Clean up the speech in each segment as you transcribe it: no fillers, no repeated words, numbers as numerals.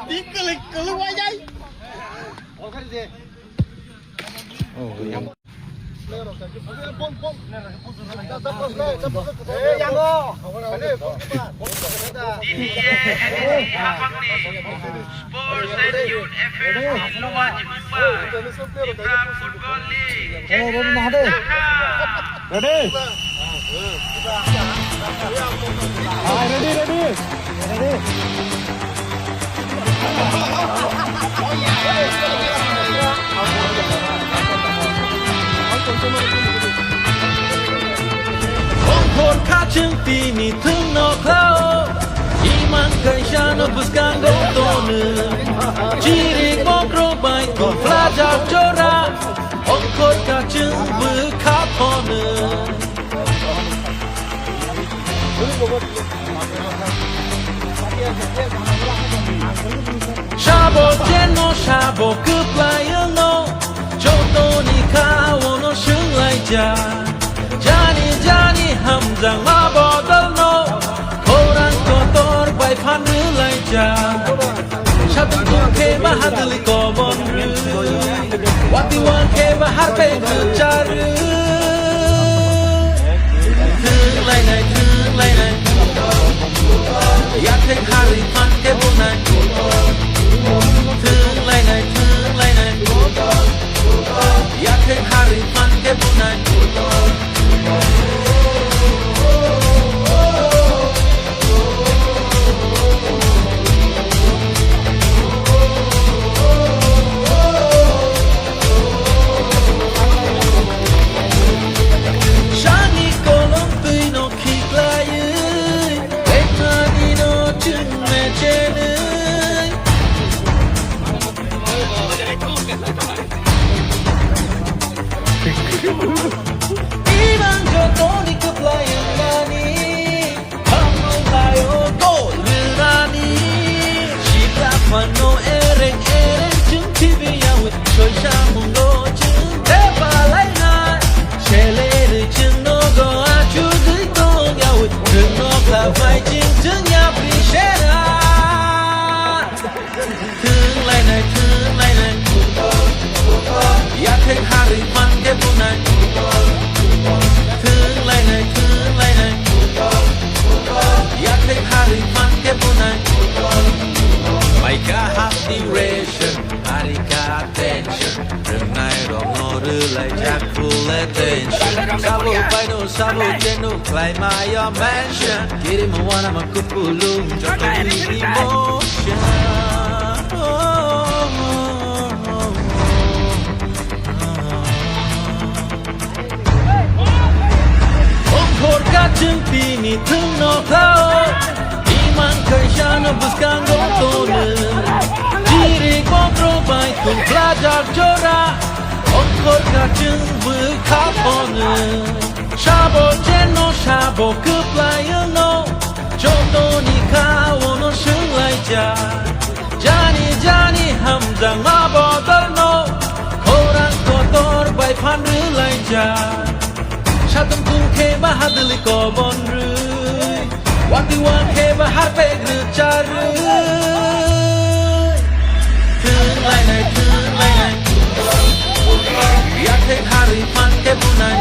Đi cái lúc quay dây. Fini turno clao Iman kaishana buscando tonu Jiri mokro bai tu flaja chora Onkot kachung bukaponu Shabo jeno shabo kuplayano Choto ni kawo no shunlai ja Jani hamzang mabodal no Korang kotor bai panu lai ja Satu ke mahadli komon Wati wan ke bahar pe charu Thương lai nai Ya tek hari man ke bunai Thương lai nai Ya tek hari man ke bunai Iman joto ni keplayan nani Kamu tayo to lirani Shibla pano ereng Jung tibi yawit Choy shamung lo jung Tepa lai nai Shelere jung no go Achu dui tong yawit Jung no kawai jung Jung yapri shera Thương lai nai Ya tek hari man ke bunai Thương lai nai Ya tek hari man ke bunai Maika hati ration Hari ka attention Rừng này rong ngô rư lại jack full attention Sabu paino sabu jenu Clay my your mansion Kiri mawana makupulung Joto ni emotion Kachung fini turno clao Iman kaishana buscando tonu Jiri compro bai tu flajar chora Onkor kachung bukaponu Shabo jeno shabo kuplayano Choto ni kawo no shunlai ja Jani hamzang mabodal no Korang kotor bai panru lai ja Shatam tu ke bahadli komon rui Wati wan ke bahar pe charu Thương lai nai Ya tek hari man ke bunai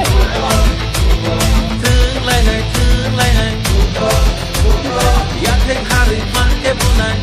Thương lai nai Ya tek hari man ke bunai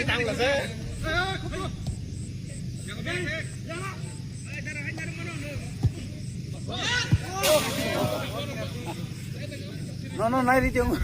tăng là thế. Nó này đi chung.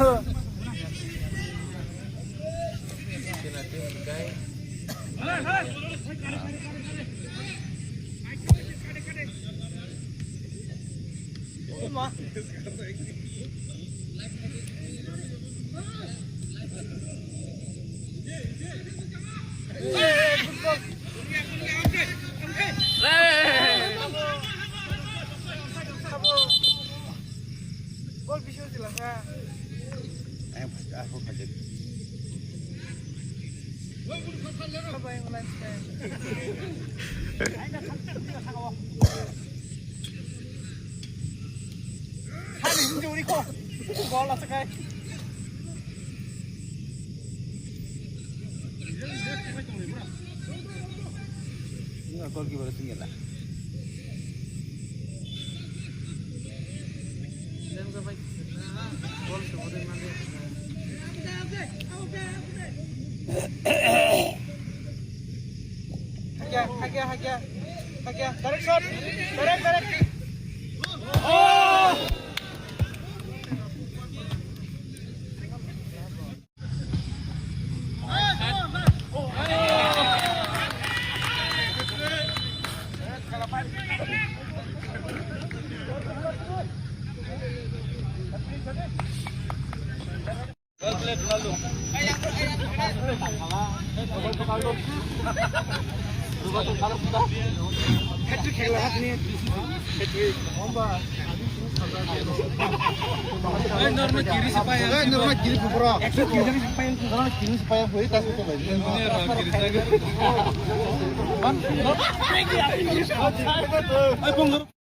Gol bisa silangka. Aku kaget. Apa yang lain? Hai ni jauh ni kok. Gol lah sekai. Ini gol kiper tinggal lah. Dan sampai gol kemudian mandi. Hakia, direct shot, direct. Oh! Hat-trick खेला hat nih. Hat-trick. Omba. Normal kiri supaya. Normal kiri pura. Kiri supaya boleh tas itu lagi. Kiri saja.